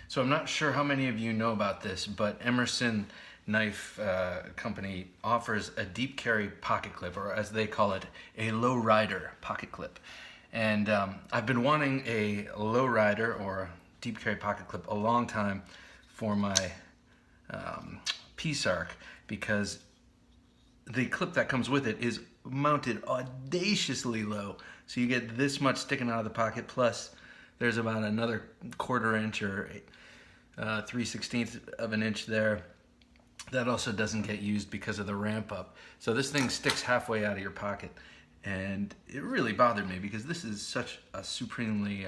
So I'm not sure how many of you know about this, but Emerson Knife Company offers a deep carry pocket clip, or as they call it, a low rider pocket clip. And I've been wanting a low rider or deep carry pocket clip a long time for my P-SARK, because the clip that comes with it is mounted audaciously low. So you get this much sticking out of the pocket, plus there's about another 1/4 inch or 3/16 of an inch there. That also doesn't get used because of the ramp up. So this thing sticks halfway out of your pocket. And it really bothered me because this is such a supremely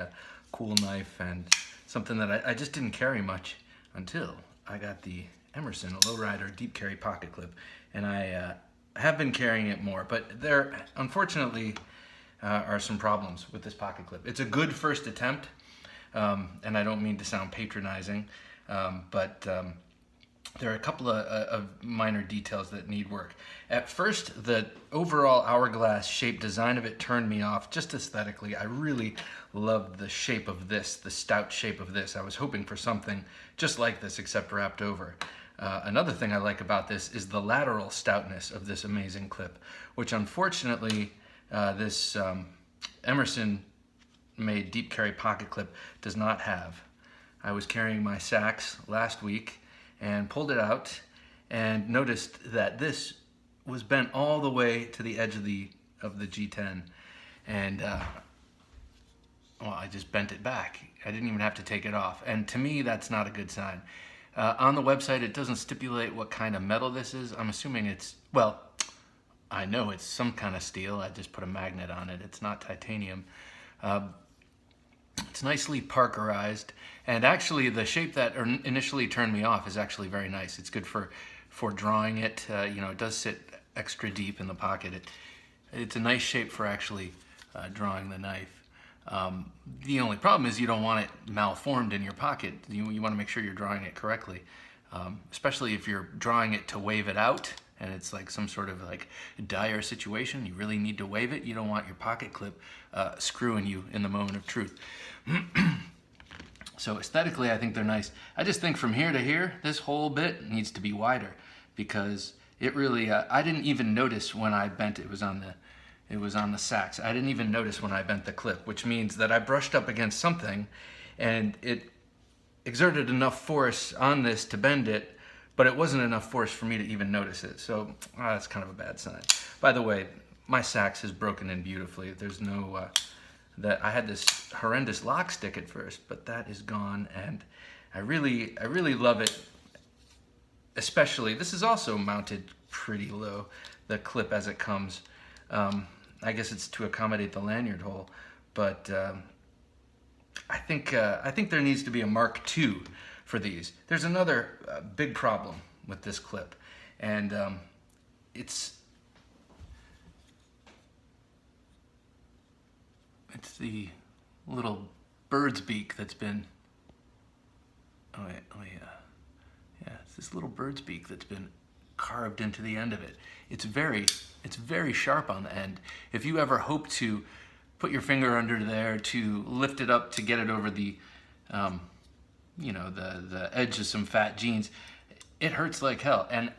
cool knife and something that I just didn't carry much until I got the Emerson Lowrider Deep Carry Pocket Clip. And I have been carrying it more, but there unfortunately are some problems with this pocket clip. It's a good first attempt, and I don't mean to sound patronizing, but there are a couple of minor details that need work. At first, the overall hourglass shape design of it turned me off just aesthetically. I really loved the shape of this, the stout shape of this. I was hoping for something just like this, except wrapped over. Another thing I like about this is the lateral stoutness of this amazing clip, which unfortunately this Emerson-made deep carry pocket clip does not have. I was carrying my Seax last week and pulled it out and noticed that this was bent all the way to the edge of the G10, and well, I just bent it back. I didn't even have to take it off, and to me that's not a good sign. On the website it doesn't stipulate what kind of metal this is. I'm assuming it's, well, I know it's some kind of steel. I just put a magnet on it. It's not titanium. It's nicely parkerized, and actually the shape that initially turned me off is actually very nice. It's good for drawing it. You know, it does sit extra deep in the pocket. It's a nice shape for actually drawing the knife. The only problem is you don't want it malformed in your pocket. You want to make sure you're drawing it correctly, especially if you're drawing it to wave it out and it's like some sort of like dire situation. You really need to wave it. You don't want your pocket clip screwing you in the moment of truth. So aesthetically, I think they're nice. I just think from here to here, this whole bit needs to be wider, because it really, I didn't even notice when I bent it. It was on the Seax. I didn't even notice when I bent the clip, which means that I brushed up against something and it exerted enough force on this to bend it, but it wasn't enough force for me to even notice it. So that's kind of a bad sign. By the way, my Seax is broken in beautifully. There's no, I had this horrendous lock stick at first, but that is gone, and I really love it. Especially, this is also mounted pretty low, the clip as it comes. I guess it's to accommodate the lanyard hole, but I think there needs to be a Mark II for these. There's another big problem with this clip, and it's the little bird's beak that's been, it's this little bird's beak that's been carved into the end of it. It's very sharp on the end. If you ever hope to put your finger under there to lift it up to get it over the, you know, the edge of some fat jeans, it hurts like hell. And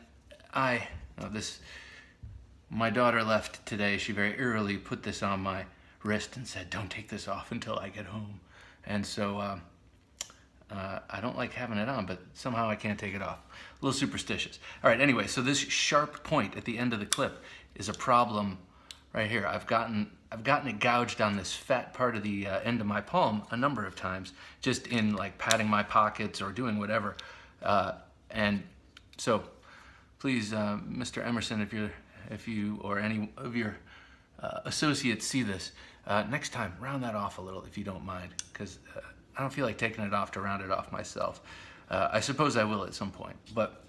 my daughter left today. She very eerily put this on my wrist and said, "Don't take this off until I get home." And so I don't like having it on, but somehow I can't take it off. A little superstitious. All right, anyway, so this sharp point at the end of the clip is a problem right here. I've gotten it gouged on this fat part of the end of my palm a number of times, just in like padding my pockets or doing whatever. And so please, Mr. Emerson, if you or any of your associates see this, next time round that off a little if you don't mind, because I don't feel like taking it off to round it off myself. I suppose I will at some point, but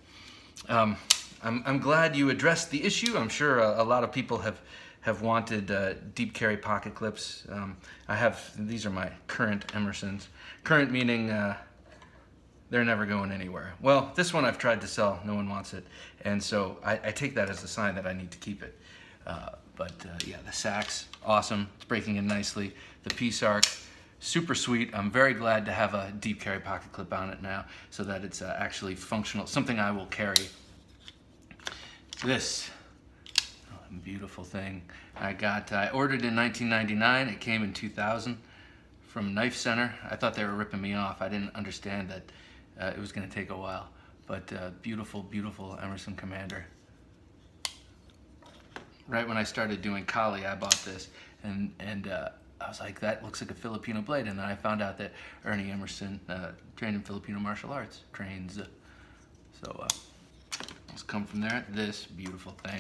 I'm glad you addressed the issue. I'm sure a lot of people have wanted deep carry pocket clips. These are my current Emersons. Current meaning they're never going anywhere. Well, this one I've tried to sell, no one wants it, and so I take that as a sign that I need to keep it. But yeah, the Seax, awesome. It's breaking in nicely. The P-SARK, super sweet. I'm very glad to have a deep carry pocket clip on it now so that it's actually functional, something I will carry. This beautiful thing I ordered in 1999. It came in 2000 from Knife Center. I thought they were ripping me off. I didn't understand that it was going to take a while. But beautiful, beautiful Emerson Commander. Right when I started doing Kali, I bought this, and I was like, that looks like a Filipino blade. And then I found out that Ernie Emerson trained in Filipino martial arts, trains. So let's come from there. This beautiful thing.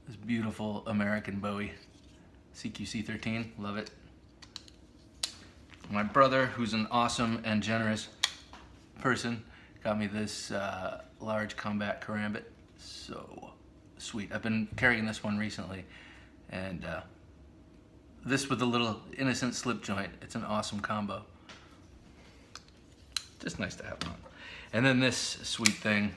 This beautiful American Bowie, CQC-13, love it. My brother, who's an awesome and generous person, got me this Large Combat Karambit. So sweet. I've been carrying this one recently, and this with a little innocent slip joint. It's an awesome combo. Just nice to have on. And then this sweet thing.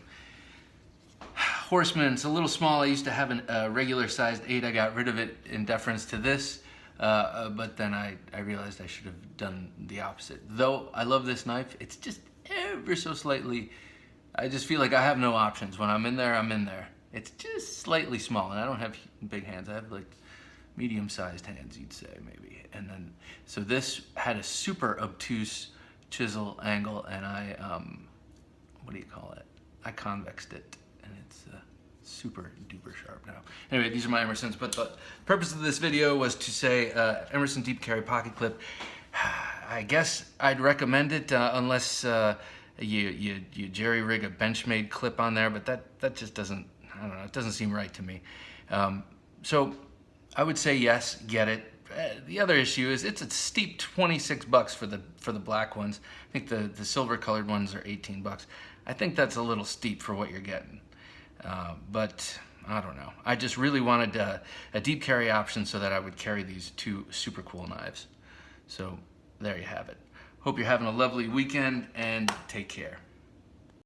Horseman, it's a little small. I used to have a regular sized 8. I got rid of it in deference to this, but then I realized I should have done the opposite. Though I love this knife, it's just ever so slightly, I just feel like I have no options. When I'm in there, I'm in there. It's just slightly small, and I don't have big hands. I have like medium-sized hands, you'd say, maybe. And then, so this had a super obtuse chisel angle, and I, what do you call it? I convexed it. And it's super duper sharp now. Anyway, these are my Emersons, but the purpose of this video was to say Emerson deep carry pocket clip. I guess I'd recommend it unless you jerry rig a Benchmade clip on there, but that just doesn't, I don't know, it doesn't seem right to me. So I would say yes, get it. The other issue is it's a steep $26 for the black ones. I think the silver colored ones are $18. I think that's a little steep for what you're getting. But I don't know. I just really wanted a deep carry option so that I would carry these two super cool knives. So there you have it. Hope you're having a lovely weekend, and take care.